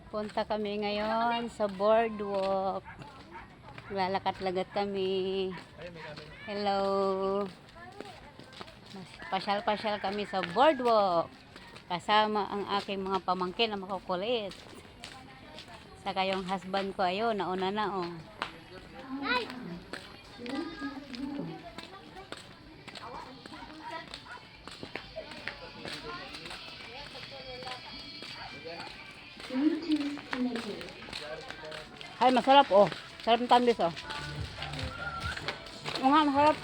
Punta kami ngayon sa boardwalk. Lalakat-lagat kami. Hello. Pasyal-pasyal kami sa boardwalk. Kasama ang aking mga pamangkin na makukulit. Saka yung husband ko, ayun, nauna na, oh. Ay, masarap, oh. Sarap ng tambis, oh. Oo nga, masarap,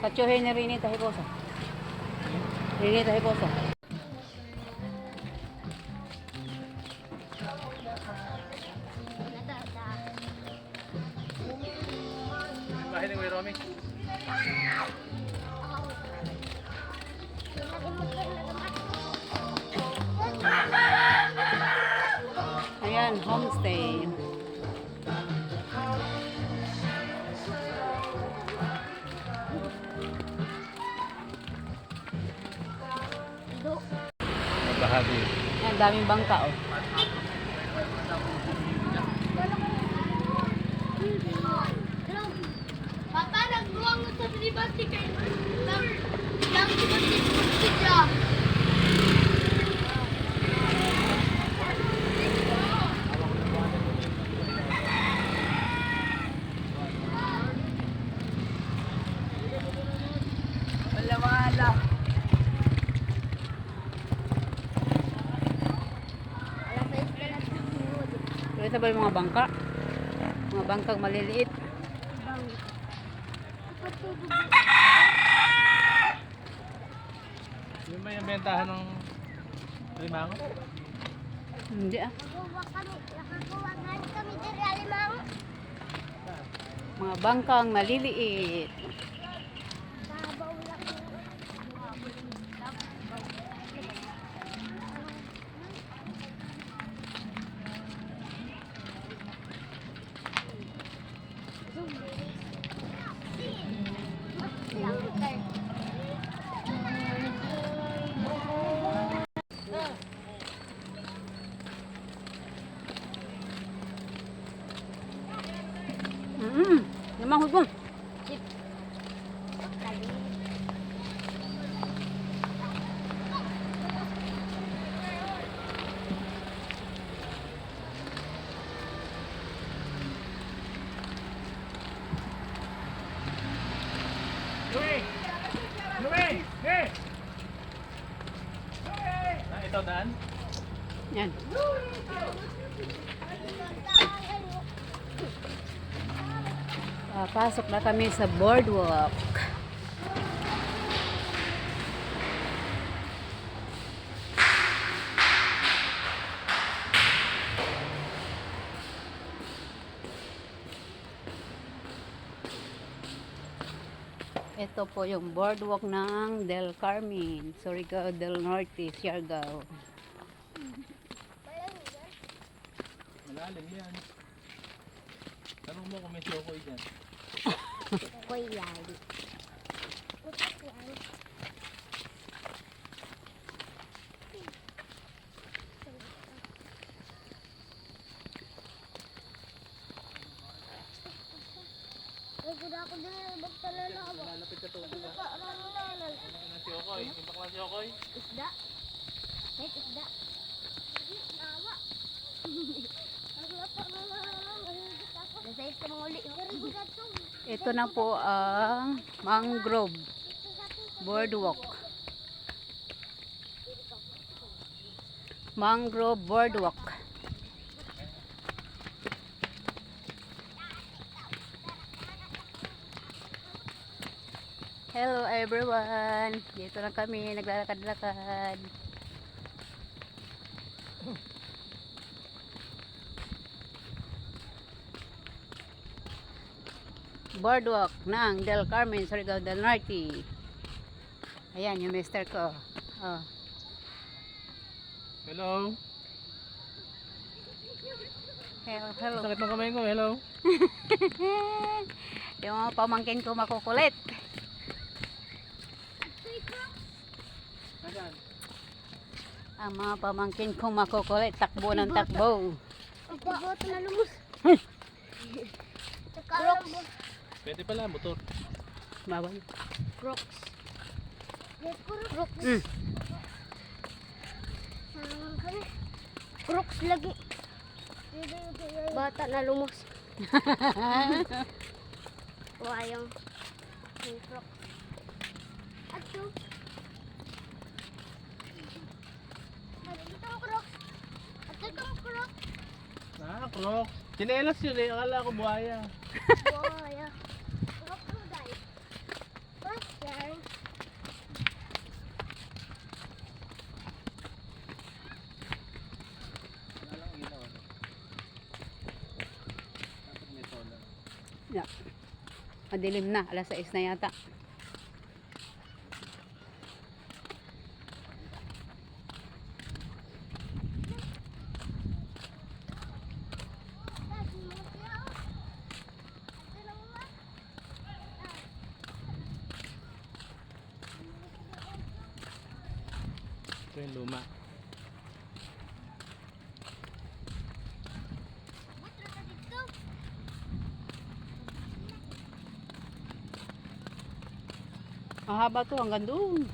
Kachuhin ni Rini Tahiposa. Rini Tahiposa. Bahay ni Kuya Romy. Ayan, homestay. Bahagi. Ayan, daming bangka, oh. Papa, nagbuwang sa libati kay lang siya. Wala. Ito ba yung mga bangka? Mga bangkang maliliit. Yung ba yung bentahan ng limango? Hindi, ah. Nakakuha kami diri alimang. Mga bangkang maliliit. Babaw lang. Namang hugong. Louie! Hey! Ito daan? Yan. Pasok na kami sa boardwalk. Ito po yung boardwalk ng Del Carmen, Surigao del Norte, Siargao. Malalim yan. Tanong mo kung may chokoy dyan. Koy yan. Ako din magtala na ako. Lalapit ka tubo ba? Ano na chokoy? Yung bakla chokoy? Isda. May isda. Nawa. Ito na po ang mangrove boardwalk. Mangrove boardwalk. Hello everyone. Dito na kami naglalakad-lakad. boardwalk ng Del Carmen, Surigao del Norte. Ayan yung mister ko. Oh. Hello. Hello, hello. Sakit ng kamay ko. Hello. Yung mga pamangkin ko makukulit. Ayan. Ang mga pamangkin ko makukulit. Takbo ng takbo. Ang pabot na lumus. Crocs. Pwede pala, motor. Bawal. Crocs. Crocs. Mm. Crocs lagi. Bata na lumos. Wayang. Crocs. Ato. Ito ang Crocs. Ato itong Crocs. Ah, Crocs. Chinelas yun eh. Akala ko buhaya. Waya. Crocodile. What's that? Wala lang ilaw. Dapat may solar. Yeah. Madilim na. Alas 6 na yata. Ito yung luma. Mahaba to hanggang doon.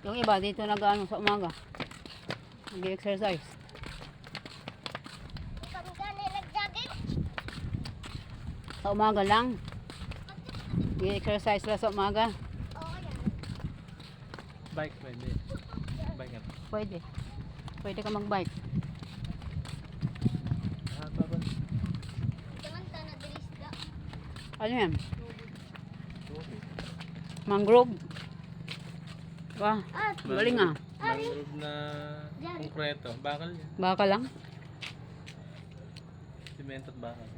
Yung iba dito nag-ano sa umaga. Nag-exercise. Kami gani nag-jogging. Sa umaga lang. Nag-exercise lang sa umaga. Oo yan. Bike pwede. Bike nga. Pwede. Pwede ka mag-bike. Ah, baba. Jangan ta na dilisda. Ano yan? Okay. Mangrove. Wah, At galing ah. Mangrove na konkreto. Bakal yan. Baka lang. Simento at bakal.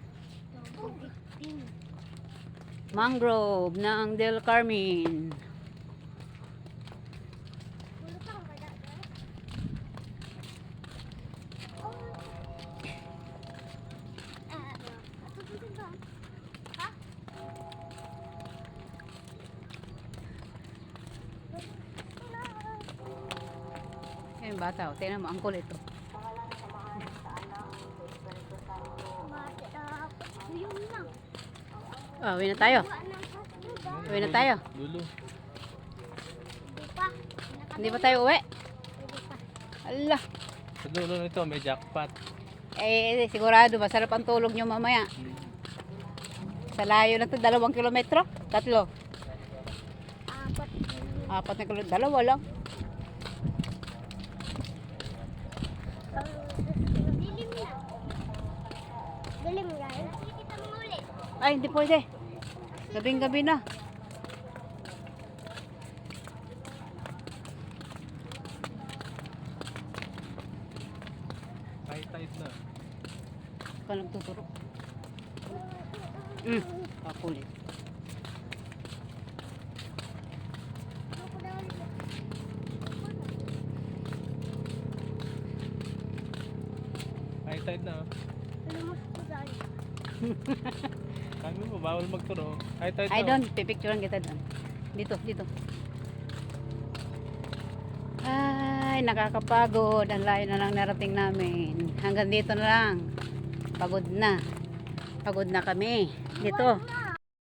Mangrove ng Del Carmen. Pulutang ka da. Ato dito ba? Ha? Yan bata, oh. Tingnan mo, ang kulit oh. Yun lang. Ah, uwi na tayo. Wala nang kasluda. Uwi na tayo. Dulo. Hindi pa. Hindi pa tayo uwi. Hindi pa. Allah. Sa dulo nito may jackpot. Eh, sigurado, masarap ang tulog nyo mamaya. Sa layo na to, 2 kilometro? 3? Apat. 4 na kilometro, 2 lang. Dilim na. Dilim guys. Sige kita muli. Ay, hindi pwede. Gabing-gabi na. High tide na. Ka nagtuturo. Kakulit. High tide na. Lumos ko guys. Kami mo, bawal magturo. High tide Ay, na. doon. Pipicturean kita doon. Dito, dito. Ay, nakakapagod. Ang layo na lang narating namin. Hanggang dito na lang. Pagod na. Pagod na kami. Dito.